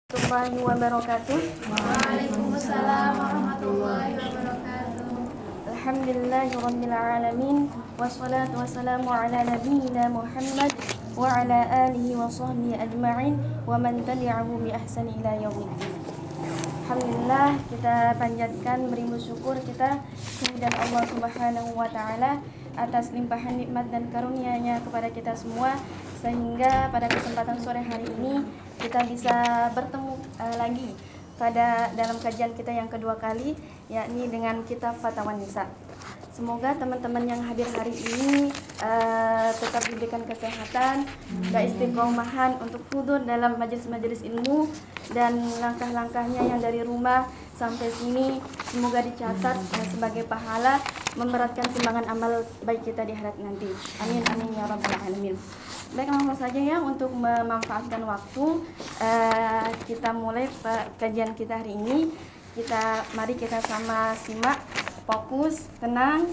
Warahmatullahi wabarakatuh. Waalaikumsalam warahmatullahi wabarakatuh. Alhamdulillahirabbil alamin wassalatu wassalamu ala nabiyyina Muhammad wa ala alihi wa sahbihi ajma'in wa man tabi'ahu bi ihsani ila yaumiddin. Alhamdulillah, kita panjatkan beri syukur kita kepada Allah Subhanahu wa taala atas limpahan nikmat dan karunia-Nya kepada kita semua, sehingga pada kesempatan sore hari ini kita bisa bertemu lagi pada dalam kajian kita yang kedua kali, yakni dengan kitab Fatawan Nisa. Semoga teman-teman yang hadir hari ini tetap diberikan kesehatan dan istiqomahan untuk hudur dalam majelis-majelis ilmu, dan langkah-langkahnya yang dari rumah sampai sini semoga dicatat sebagai pahala, memberatkan timbangan amal baik kita di akhirat nanti. Amin amin ya rabbal alamin. Baik, langsung saja ya, untuk memanfaatkan waktu kita mulai kajian kita hari ini. Mari kita sama simak, fokus, tenang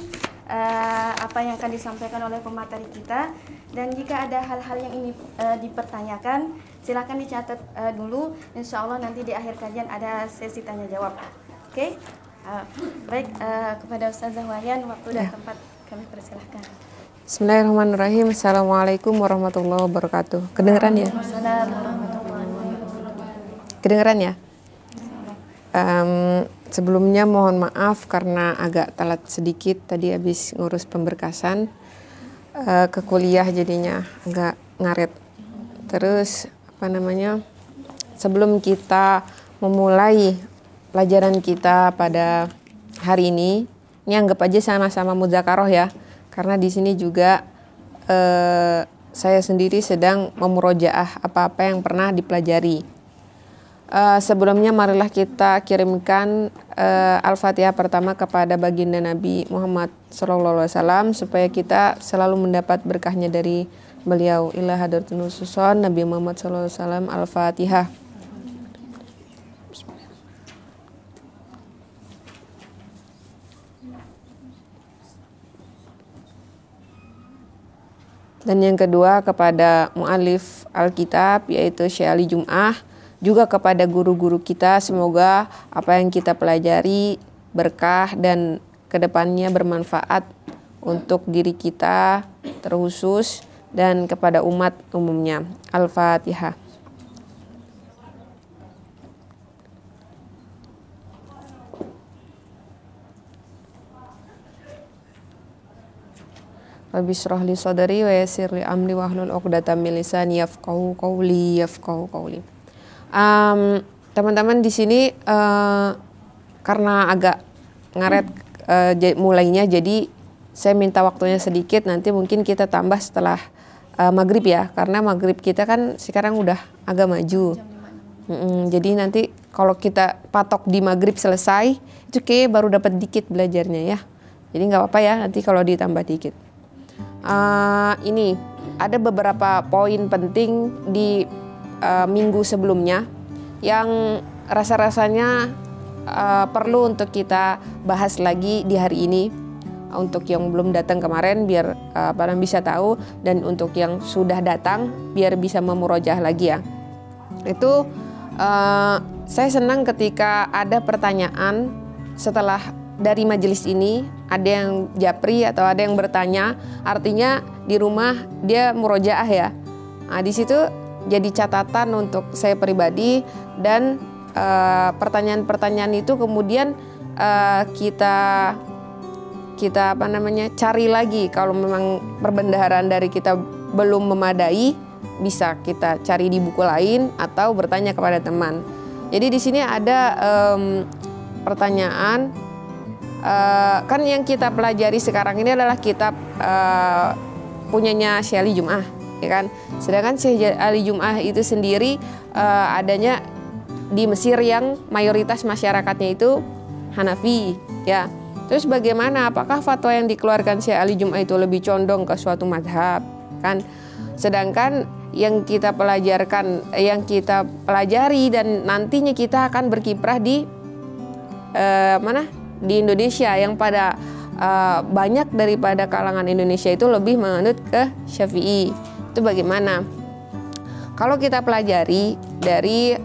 apa yang akan disampaikan oleh pemateri kita. Dan jika ada hal-hal yang ingin dipertanyakan, silakan dicatat dulu. Insya Allah nanti di akhir kajian ada sesi tanya jawab. Oke? Baik, kepada Ustazah Wayan, waktu dan tempat kami persilahkan. Bismillahirrahmanirrahim. Assalamualaikum warahmatullahi wabarakatuh. Kedengeran ya? Kedengeran ya? Sebelumnya mohon maaf karena agak telat sedikit, tadi habis ngurus pemberkasan ke kuliah jadinya agak ngaret. Terus sebelum kita memulai pelajaran kita pada hari ini anggap aja sama-sama mudzakarah ya, karena di sini juga saya sendiri sedang memurojaah apa-apa yang pernah dipelajari. Sebelumnya marilah kita kirimkan Al-Fatihah pertama kepada baginda Nabi Muhammad SAW supaya kita selalu mendapat berkahnya dari beliau. Ila hadratin khususon Nabi Muhammad SAW. Al-Fatihah. Dan yang kedua kepada mu'alif Alkitab yaitu Syekh Ali Jum'ah, juga kepada guru-guru kita, semoga apa yang kita pelajari berkah dan kedepannya bermanfaat untuk diri kita terkhusus dan kepada umat umumnya. Al-Fatihah. Rabbi shrah li sadri wa yassir li amri wahlul 'uqdatam min lisani yafqahu qawli. Teman-teman di sini karena agak ngaret mulainya, jadi saya minta waktunya sedikit, nanti mungkin kita tambah setelah maghrib ya, karena maghrib kita kan sekarang udah agak maju. Jadi nanti kalau kita patok di maghrib selesai, itu kayak baru dapat dikit belajarnya ya. Jadi nggak apa-apa ya nanti kalau ditambah dikit. Ini ada beberapa poin penting di minggu sebelumnya yang rasa-rasanya perlu untuk kita bahas lagi di hari ini, untuk yang belum datang kemarin biar bisa tahu, dan untuk yang sudah datang biar bisa memurojaah lagi ya. Itu saya senang ketika ada pertanyaan setelah dari majelis ini, ada yang japri atau ada yang bertanya, artinya di rumah dia murojaah ya. Nah, di situ jadi catatan untuk saya pribadi, dan pertanyaan-pertanyaan itu kemudian kita cari lagi. Kalau memang perbendaharaan dari kita belum memadai, bisa kita cari di buku lain atau bertanya kepada teman. Jadi di sini ada pertanyaan, kan yang kita pelajari sekarang ini adalah kitab punyanya Syekh Ali Jum'ah, ya kan? Sedangkan Syekh Ali Jum'ah itu sendiri adanya di Mesir yang mayoritas masyarakatnya itu Hanafi, ya. Terus bagaimana? Apakah fatwa yang dikeluarkan Syekh Ali Jum'ah itu lebih condong ke suatu madhab, kan? Sedangkan yang kita pelajari dan nantinya kita akan berkiprah di di Indonesia, yang pada banyak daripada kalangan Indonesia itu lebih menganut ke Syafi'i. Itu bagaimana? kalau kita pelajari dari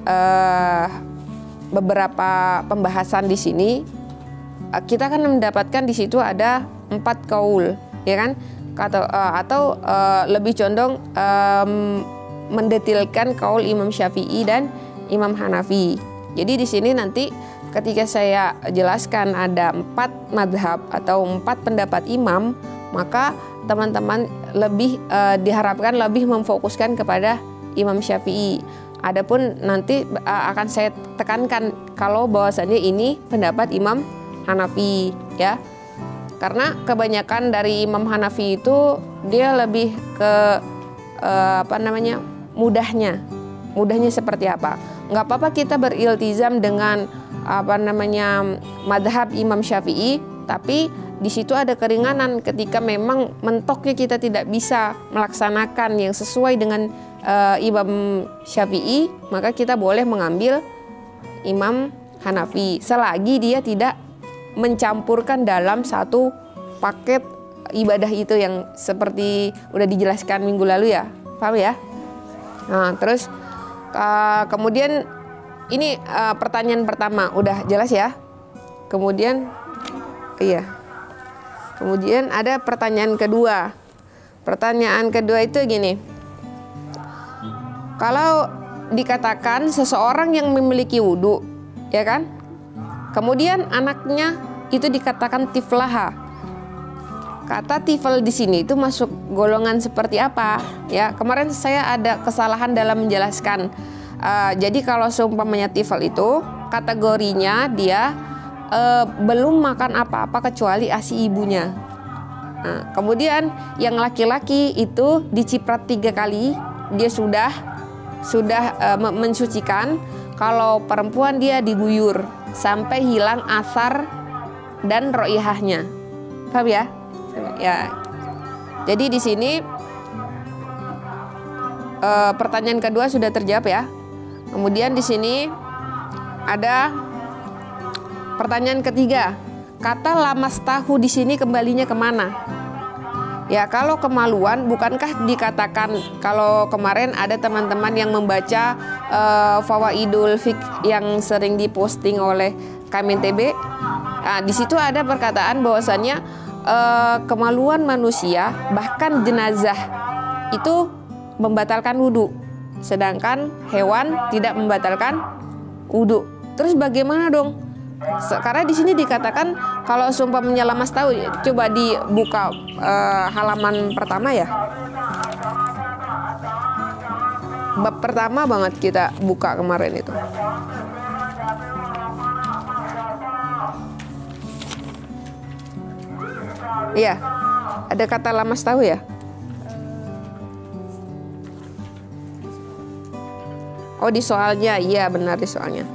beberapa pembahasan di sini, kita kan mendapatkan di situ ada 4 kaul, ya kan? Atau lebih condong mendetilkan kaul Imam Syafi'i dan Imam Hanafi. Jadi di sini nanti ketika saya jelaskan ada 4 madhab atau 4 pendapat imam, maka teman-teman lebih diharapkan lebih memfokuskan kepada Imam Syafi'i. Adapun nanti akan saya tekankan kalau bahwasannya ini pendapat Imam Hanafi, ya. Karena kebanyakan dari Imam Hanafi itu dia lebih ke mudahnya seperti apa. Nggak apa-apa kita beriltizam dengan madhab Imam Syafi'i, tapi di situ ada keringanan ketika memang mentoknya kita tidak bisa melaksanakan yang sesuai dengan Imam Syafi'i, maka kita boleh mengambil Imam Hanafi selagi dia tidak mencampurkan dalam satu paket ibadah itu yang seperti udah dijelaskan minggu lalu ya, paham ya? Nah, terus kemudian ini pertanyaan pertama udah jelas ya. Kemudian kemudian ada pertanyaan kedua. Pertanyaan kedua itu gini. Kalau dikatakan seseorang yang memiliki wudhu, ya kan? Kemudian anaknya itu dikatakan tiflaha. Kata tifl di sini itu masuk golongan seperti apa? Ya, kemarin saya ada kesalahan dalam menjelaskan. Jadi kalau seumpamanya tifl itu kategorinya dia belum makan apa-apa kecuali ASI ibunya. Nah, kemudian yang laki-laki itu diciprat 3 kali, dia sudah mensucikan. Kalau perempuan dia diguyur sampai hilang asar dan roihahnya. Paham ya? Ya. Jadi di sini pertanyaan kedua sudah terjawab ya. Kemudian di sini ada pertanyaan ketiga. Kata lamas tahu di sini kembalinya kemana? Ya, kalau kemaluan bukankah dikatakan, kalau kemarin ada teman-teman yang membaca Fawaidul Fiqh yang sering diposting oleh KMNTB. Nah, di situ ada perkataan bahwasannya kemaluan manusia bahkan jenazah itu membatalkan wudhu, sedangkan hewan tidak membatalkan wudhu. Terus bagaimana dong? Karena di sini dikatakan kalau seumpamanya lamas tahu, coba dibuka halaman pertama ya. Bab pertama banget kita buka kemarin itu. Iya, ada kata lamas tahu ya. Oh, di soalnya, iya benar di soalnya.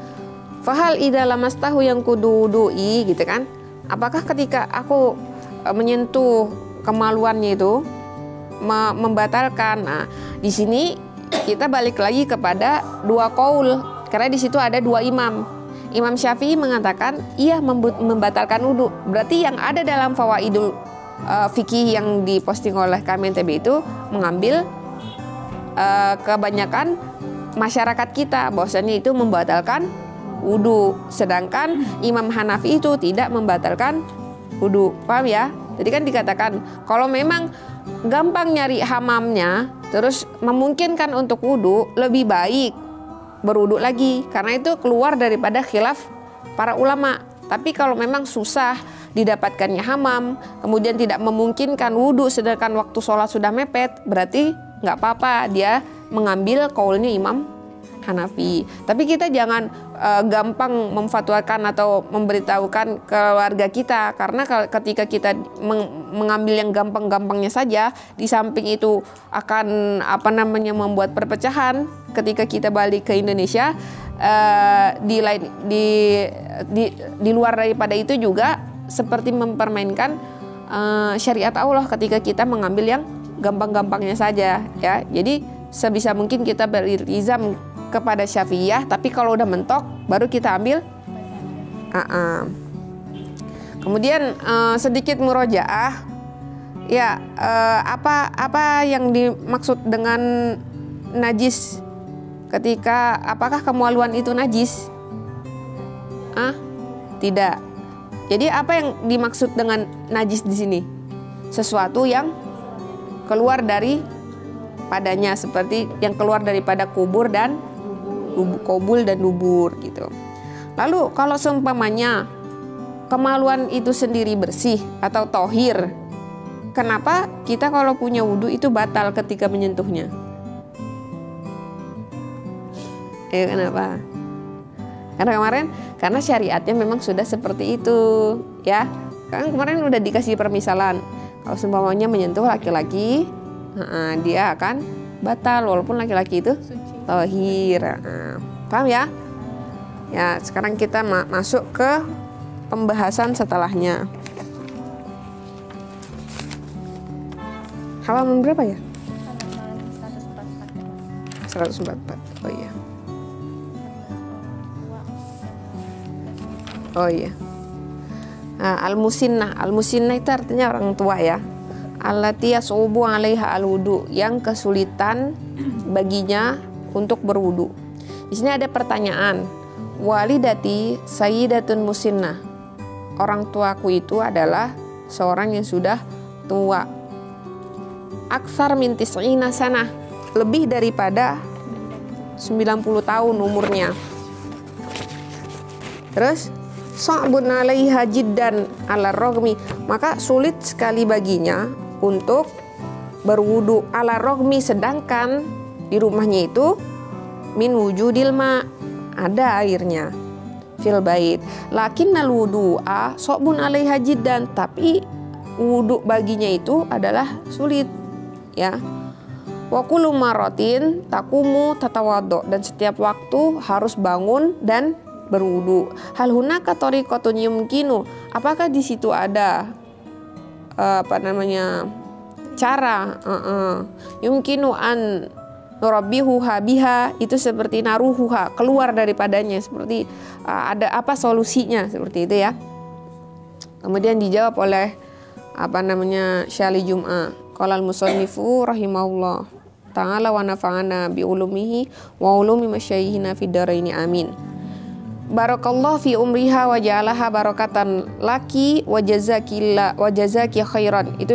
Fahal idza lamastahu yang kududu'i gitu kan. Apakah ketika aku menyentuh kemaluannya itu membatalkan? Nah, di sini kita balik lagi kepada 2 qaul. Karena di situ ada 2 imam. Imam Syafi'i mengatakan iya membatalkan wudhu. Berarti yang ada dalam Fawaidul Fikih yang diposting oleh KMNTB itu mengambil kebanyakan masyarakat kita bahwasanya itu membatalkan wudhu, sedangkan Imam Hanafi itu tidak membatalkan wudhu. Paham ya? Jadi kan dikatakan kalau memang gampang nyari hamamnya terus memungkinkan untuk wudhu, lebih baik berwudhu lagi, karena itu keluar daripada khilaf para ulama. Tapi kalau memang susah didapatkannya hamam, kemudian tidak memungkinkan wudhu sedangkan waktu sholat sudah mepet, berarti nggak apa-apa dia mengambil kaulnya Imam Hanafi. Tapi kita jangan gampang memfatwakan atau memberitahukan keluarga kita, karena ketika kita mengambil yang gampang-gampangnya saja, di samping itu akan membuat perpecahan ketika kita balik ke Indonesia. Di luar daripada itu juga seperti mempermainkan syariat Allah ketika kita mengambil yang gampang-gampangnya saja ya. Jadi sebisa mungkin kita beriltizam kepada Syafi'iyah, tapi kalau udah mentok baru kita ambil. Kemudian sedikit murojaah ya, apa yang dimaksud dengan najis ketika apakah kemaluan itu najis? Tidak. Jadi apa yang dimaksud dengan najis di sini? Sesuatu yang keluar dari padanya, seperti yang keluar daripada kubur dan kobul dan dubur gitu. Lalu kalau seumpamanya kemaluan itu sendiri bersih atau tohir, kenapa kita kalau punya wudhu itu batal ketika menyentuhnya? Kenapa? Karena syariatnya memang sudah seperti itu, ya. Kan kemarin udah dikasih permisalan. Kalau seumpamanya menyentuh laki-laki, dia akan batal walaupun laki-laki itu tohir. Paham ya? Ya, sekarang kita masuk ke pembahasan setelahnya. Halaman berapa ya? 144. Oh iya. Oh iya. Nah, al-musinnah itu artinya orang tua ya. Allati yasubu 'alaiha al-wudu, yang kesulitan baginya untuk berwudu. Di sini ada pertanyaan. Walidati sayyidatun musinnah. Orang tuaku itu adalah seorang yang sudah tua. Aksar min tis'ina sanah, lebih daripada 90 tahun umurnya. Terus sa'bun 'alaiha jiddan 'ala rogmi, maka sulit sekali baginya untuk berwudu, 'ala rogmi, sedangkan di rumahnya itu min wujudil ma, ada airnya, fil bait, lakinnal wudu'a sa'bun 'alaiha jiddan, tapi wudu baginya itu adalah sulit ya. Wa kullu maratin taqumu tatawaddo, dan setiap waktu harus bangun dan berwudu. Hal hunaka tariqatun yumkinu, apakah di situ ada cara yumkinu an nurabbihuha biha, itu seperti naruhuha, keluar daripadanya, seperti ada apa solusinya, seperti itu ya. Kemudian dijawab oleh Syali Jum'ah, qala al-musannifu rahimahullah ta'ala wa nafa'ana bi ulumihi wa ulumi masyayikhina fid dharaini amin. Barakallahu fi umriha wa ja'alaha barakatan laki wa jazaki khairan. Itu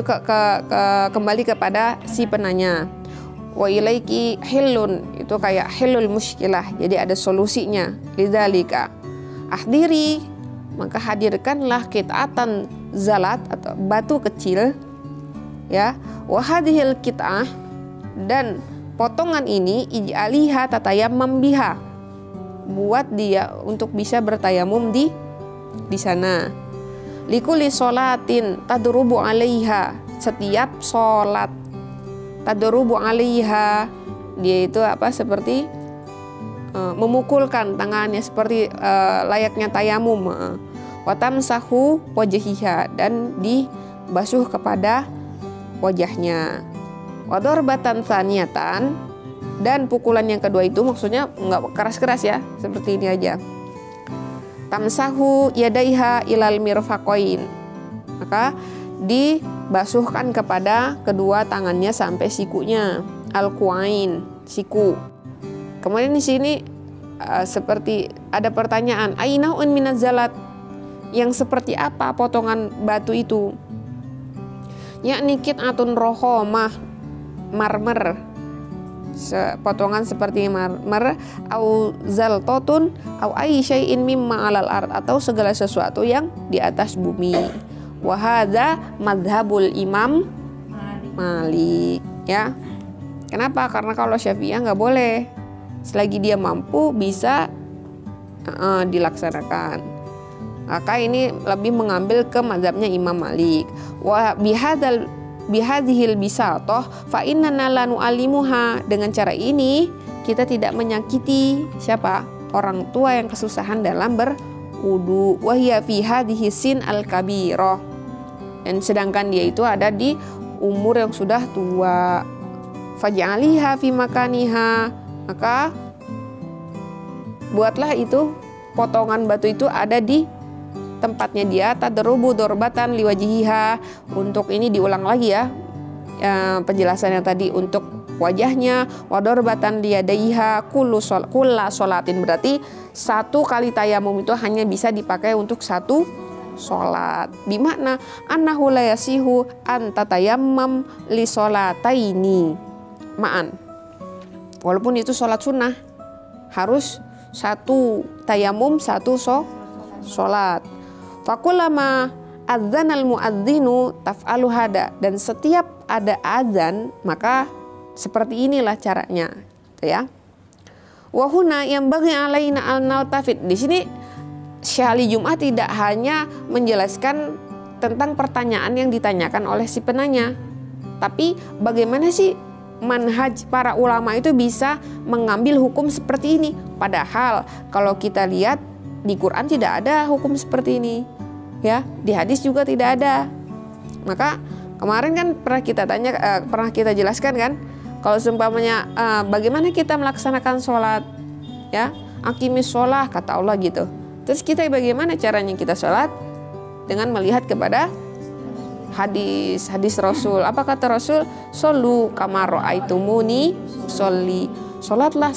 kembali kepada si penanya. Wa ilaiki hilun, itu kayak hilul muskilah, jadi ada solusinya. Lidzalika ahdiri, maka hadirkanlah qit'atan zalat atau batu kecil ya. Wa hadhil qit'ah, dan potongan ini ij'aliha tatayammam biha, buat dia untuk bisa bertayamum di sana. Likuli sholatin tadrubu 'alaiha, setiap sholat tadrubu 'alaiha, dia itu seperti memukulkan tangannya seperti layaknya tayamum. Wa tamsahu wajhiha, dan dibasuh kepada wajahnya. Wa darbatan tsaniyatan, dan pukulan yang kedua itu maksudnya nggak keras-keras ya, seperti ini aja. Tamsahu yadaiha ilal mirfaqain, maka dibasuhkan kepada kedua tangannya sampai sikunya, al-kuain, siku. Kemudian di sini seperti ada pertanyaan, aina'un minazalat, yang seperti apa potongan batu itu? Yakni qit'atun rohomah, marmer, potongan seperti marmer, au zaltotun au ayyi syai'in mimma 'alal ard, atau segala sesuatu yang di atas bumi. Wa hadza madhhabul Imam Malik ya. Kenapa? Karena kalau Syafi'iyah nggak boleh, selagi dia mampu bisa dilaksanakan. Maka ini lebih mengambil ke mazhabnya Imam Malik. Wa bihadhil bisatoh fa innana la nu'allimuha, dengan cara ini kita tidak menyakiti siapa? Orang tua yang kesusahan dalam berwudu. Wa hiya fi hadhihi sin al-kabirah, dan sedangkan dia itu ada di umur yang sudah tua. Faj'aliha fi makaniha, maka buatlah itu potongan batu itu ada di tempatnya dia. Tadrubu dorbatan liwajihiha, untuk ini diulang lagi ya penjelasannya tadi, untuk wajahnya, wadorbatan liyadaiha kulla sholatin, berarti satu kali tayamum itu hanya bisa dipakai untuk satu sholat. Bimakna annahu la yasihu an tatayammam li sholataini ma'an. Walaupun itu sholat sunnah, harus satu tayamum satu sholat. Fakullama adzanal muadzinu taf'alu hada, dan setiap ada azan maka seperti inilah caranya, ya. Wahuna yang bagi alaina al-naltafid. Di sini Syekh Ali Jum'ah tidak hanya menjelaskan tentang pertanyaan yang ditanyakan oleh si penanya, tapi bagaimana sih manhaj para ulama itu bisa mengambil hukum seperti ini. Padahal kalau kita lihat di Quran tidak ada hukum seperti ini, ya, di hadis juga tidak ada. Maka kemarin kan pernah kita jelaskan kan, kalau seumpamanya bagaimana kita melaksanakan sholat, ya, aqimis sholah kata Allah gitu. Terus kita bagaimana caranya kita sholat? Dengan melihat kepada hadis Rasul. Apa kata Rasul? Shollu kama ra'aitumuni sholli. Sholatlah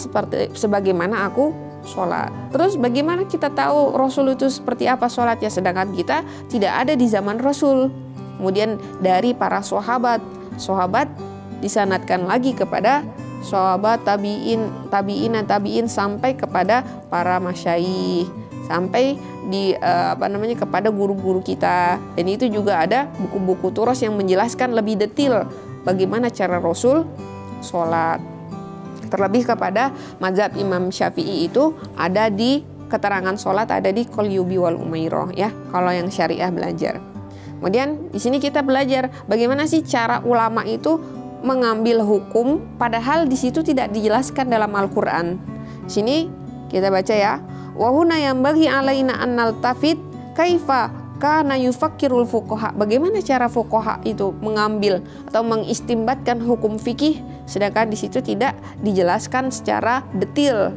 sebagaimana aku sholat. Terus bagaimana kita tahu Rasul itu seperti apa sholatnya, sedangkan kita tidak ada di zaman Rasul. Kemudian dari para sahabat disanadkan lagi kepada sahabat, tabi'in sampai kepada para masyayikh, sampai di kepada guru-guru kita. Dan itu juga ada buku-buku turas yang menjelaskan lebih detail bagaimana cara Rasul sholat. Terlebih kepada mazhab Imam Syafi'i itu ada di keterangan sholat, ada di Qalyubi wal Umairah, ya, kalau yang syariah belajar. Kemudian di sini kita belajar bagaimana sih cara ulama itu mengambil hukum, padahal di situ tidak dijelaskan dalam Al-Qur'an. Sini kita baca ya. Wa huna yang bagi alaina annal tafid kaifa kana yufakkirul fuqaha. Bagaimana cara fuqaha itu mengambil atau mengistimbatkan hukum fikih, sedangkan di situ tidak dijelaskan secara detail.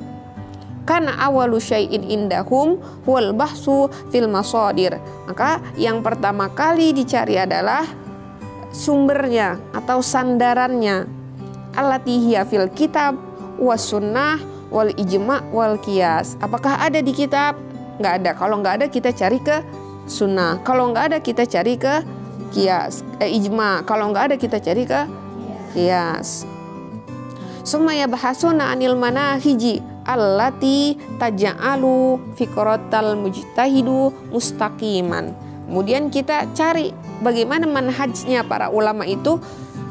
Karena awalu syai'in indahum wal bahsu fil masadir. Maka yang pertama kali dicari adalah sumbernya atau sandarannya. Allati hiya fil kitab was sunnah wal ijma' wal qiyas. Apakah ada di kitab? Nggak ada. Kalau nggak ada kita cari ke sunnah. Kalau nggak ada kita cari ke qiyas, ijma'. Kalau nggak ada kita cari ke qiyas. Summa yabhasuna anil manahiji allati taja'alu fikratal mujtahidu mustaqiman. Kemudian kita cari bagaimana manhajnya para ulama itu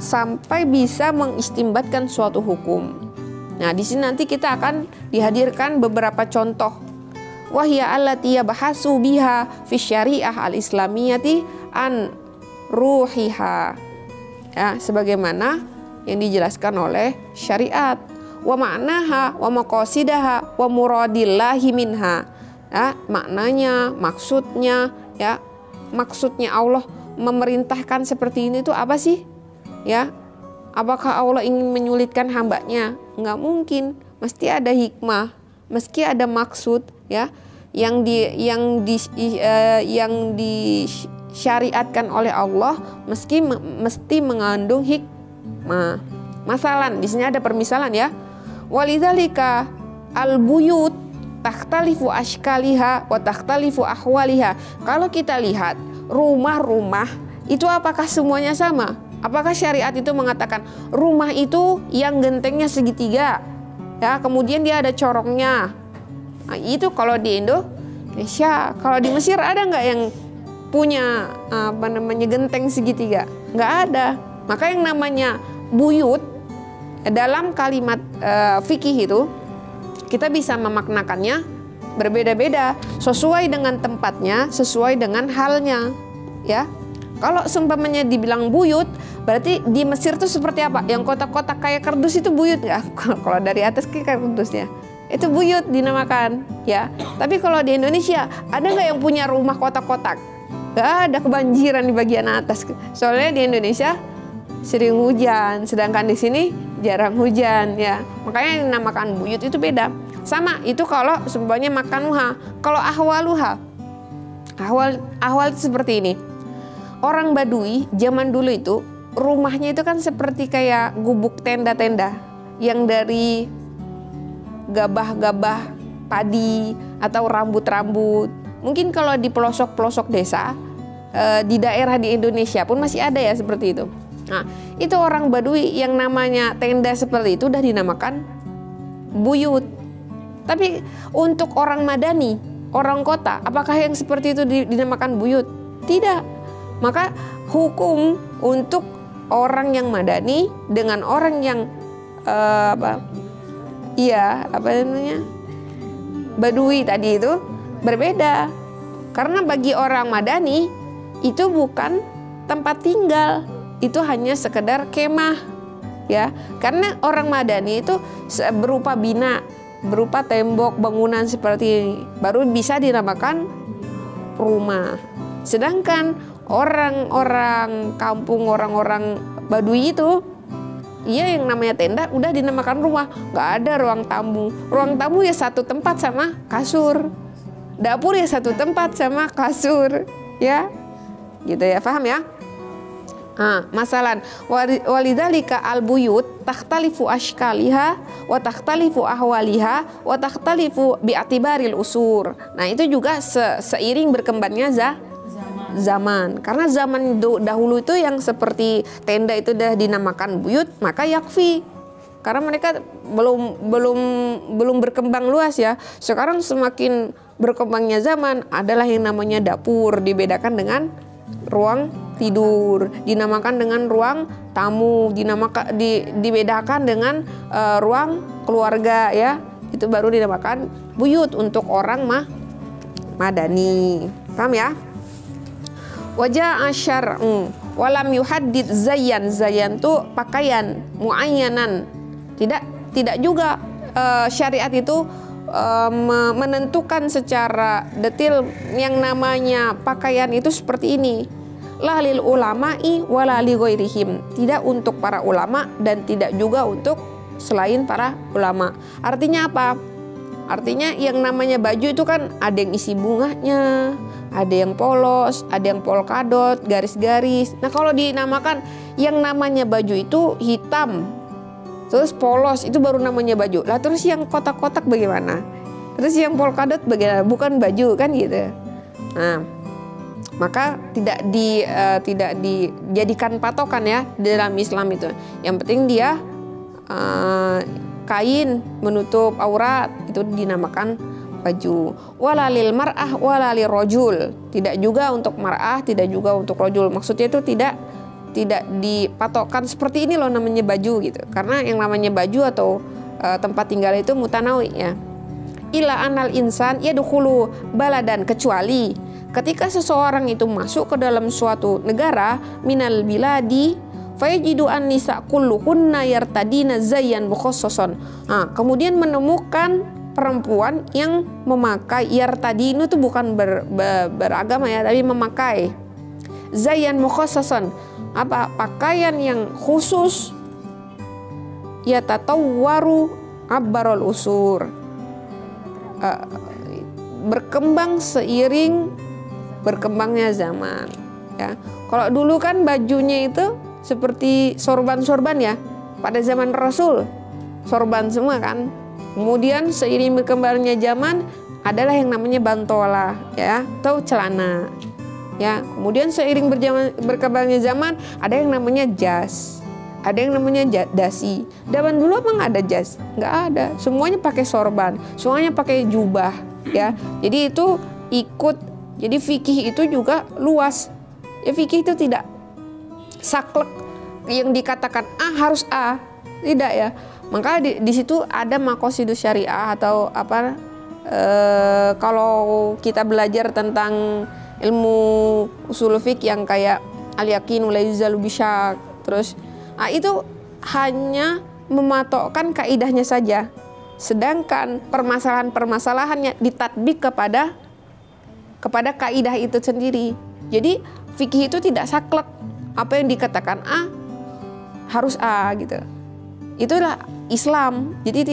sampai bisa mengistimbatkan suatu hukum. Nah, di sini nanti kita akan dihadirkan beberapa contoh. Wahya allati yabhasu biha fi syariah al-islamiyati an ruhiha. Ya, sebagaimana yang dijelaskan oleh syariat. Wa ma'naha wa maqasidaha wa muradillahi minha. Ya, maknanya, maksudnya, ya. Maksudnya Allah memerintahkan seperti ini itu apa sih? Ya. Apakah Allah ingin menyulitkan hambanya? Enggak mungkin. Mesti ada hikmah, meski ada maksud, ya, yang disyariatkan oleh Allah mesti mengandung hikmah. Masalan, di sini ada permisalan ya. Walidzalika al-buyut takhtalifu ashkaliha wa takhtalifu ahwaliha. Kalau kita lihat rumah-rumah itu apakah semuanya sama? Apakah syariat itu mengatakan rumah itu yang gentengnya segitiga, ya, kemudian dia ada corongnya? Nah, itu kalau di Indonesia. Kalau di Mesir ada nggak yang punya genteng segitiga? Nggak ada. Maka yang namanya buyut dalam kalimat fikih itu kita bisa memaknakannya berbeda-beda sesuai dengan tempatnya, sesuai dengan halnya, ya. Kalau seumpamanya dibilang buyut, berarti di Mesir itu seperti apa? Yang kotak-kotak kayak kardus itu buyut nggak? Kalau dari atas kayak kardusnya, itu buyut dinamakan, ya. Tapi kalau di Indonesia, ada nggak yang punya rumah kotak-kotak? Nggak ada, kebanjiran di bagian atas. Soalnya di Indonesia sering hujan, sedangkan di sini jarang hujan, ya. Makanya yang dinamakan buyut itu beda. Sama itu kalau sebenarnya makanuha. Kalau ahwaluha, ahwal itu seperti ini. Orang Badui zaman dulu itu rumahnya itu kan seperti kayak gubuk tenda-tenda yang dari gabah-gabah padi atau rambut-rambut. Mungkin kalau di pelosok-pelosok desa, di daerah di Indonesia pun masih ada ya seperti itu. Nah, itu orang Badui yang namanya tenda seperti itu udah dinamakan buyut. Tapi untuk orang Madani, orang kota, apakah yang seperti itu dinamakan buyut? Tidak. Maka hukum untuk orang yang Madani dengan orang yang Badui tadi itu berbeda. Karena bagi orang Madani itu bukan tempat tinggal, itu hanya sekedar kemah, ya. Karena orang Madani itu berupa bina, berupa tembok bangunan seperti ini, baru bisa dinamakan rumah. Sedangkan orang-orang kampung, orang-orang Badui itu, iya, yang namanya tenda udah dinamakan rumah, nggak ada ruang tamu. Ruang tamu ya satu tempat sama kasur, dapur ya satu tempat sama kasur, ya, gitu ya, paham ya? Masalan walidzalika albuyut takhtalifu ashkaliha wa takhtalifu ahwaliha wa takhtalifu bi'atibaril usur. Nah, itu juga seiring berkembangnya zaman. Karena zaman dahulu itu yang seperti tenda itu udah dinamakan buyut, maka yakfi. Karena mereka belum berkembang luas ya. Sekarang semakin berkembangnya zaman adalah yang namanya dapur, dibedakan dengan ruang tidur, dinamakan dengan ruang tamu, dibedakan dengan ruang keluarga, ya. Itu baru dinamakan buyut untuk orang Madani. Paham ya? Wajah syar'u walam yuhaddid zayyan. Zayyan itu pakaian muayyanan. Tidak juga syariat itu menentukan secara detail yang namanya pakaian itu seperti ini. La lil ulama'i wala li ghairihim. Tidak untuk para ulama dan tidak juga untuk selain para ulama. Artinya apa? Artinya yang namanya baju itu kan ada yang isi bunganya, ada yang polos, ada yang polkadot, garis-garis. Nah, kalau dinamakan yang namanya baju itu hitam, terus polos, itu baru namanya baju. Lah terus yang kotak-kotak bagaimana? Terus yang polkadot bagaimana? Bukan baju kan gitu. Nah, maka tidak dijadikan patokan ya dalam Islam itu. Yang penting dia kain menutup aurat, itu dinamakan baju. Walalil mar'ah walalil rojul. Tidak juga untuk mar'ah, tidak juga untuk rojul. Maksudnya itu tidak dipatokkan seperti ini loh namanya baju gitu. Karena yang namanya baju atau tempat tinggal itu mutanawi ya. Ila anal insan yadkhulu baladan, kecuali ketika seseorang itu masuk ke dalam suatu negara minal biladi fayajidu an-nisa kulluhunna yartadina zayyan mukhassasan. Nah, kemudian menemukan perempuan yang memakai yartadinu itu bukan beragama ya, tapi memakai zayyan mukhassasan. Apa? Pakaian yang khusus, yatatawwaru abbarul usur. Berkembang seiring berkembangnya zaman ya. Kalau dulu kan bajunya itu seperti sorban-sorban ya, pada zaman Rasul sorban semua kan. Kemudian seiring berkembangnya zaman adalah yang namanya bantola ya, atau celana ya. Kemudian seiring berkembangnya zaman ada yang namanya jas, ada yang namanya dasi. Zaman dulu emang ada jas? Nggak ada, semuanya pakai sorban, semuanya pakai jubah ya. Jadi itu ikut, jadi fikih itu juga luas ya. Fikih itu tidak saklek yang dikatakan harus tidak ya. Maka di situ ada maqasidus syariah atau apa, kalau kita belajar tentang ilmu usul fiqh yang kayak al-yaqinu la yuzalu bisyak, terus itu hanya mematokkan kaidahnya saja, sedangkan permasalahan-permasalahannya ditatbik kepada kaidah itu sendiri. Jadi fikih itu tidak saklek, apa yang dikatakan harus gitu. Itulah Islam. Jadi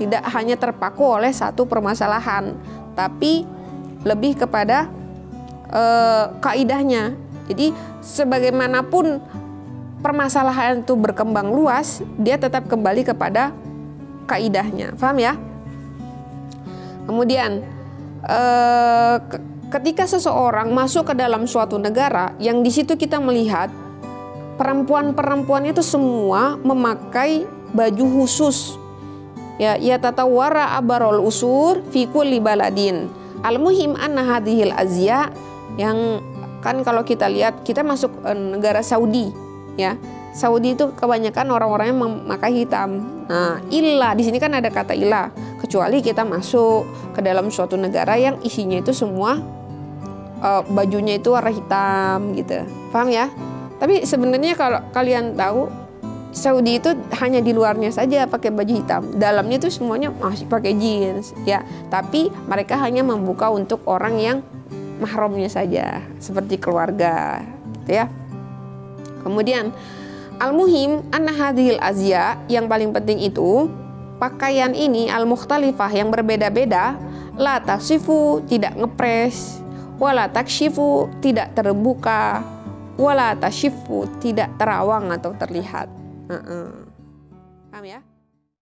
tidak hanya terpaku oleh satu permasalahan, tapi lebih kepada kaidahnya. Jadi sebagaimanapun permasalahan itu berkembang luas, dia tetap kembali kepada kaidahnya. Paham ya? Kemudian ketika seseorang masuk ke dalam suatu negara yang di situ kita melihat perempuan-perempuan itu semua memakai baju khusus. Ya, tatawara abarol usur fi kulli baladin. Al-muhim anna hadhil azya, yang kan kalau kita lihat kita masuk negara Saudi ya. Saudi itu kebanyakan orang-orangnya memakai hitam. Nah, illa di sini kan ada kata illa, kecuali kita masuk ke dalam suatu negara yang isinya itu semua bajunya itu warna hitam gitu. Paham ya? Tapi sebenarnya kalau kalian tahu, Saudi itu hanya di luarnya saja pakai baju hitam, dalamnya itu semuanya masih pakai jeans ya. Tapi mereka hanya membuka untuk orang yang mahramnya saja, seperti keluarga gitu ya. Kemudian al-muhim anna hadhil azya, yang paling penting itu pakaian ini al-mukhtalifah, yang berbeda-beda, la tasifu, tidak ngepres, wala takshifu, tidak terbuka, wala tashifu, tidak terawang atau terlihat. Paham ya?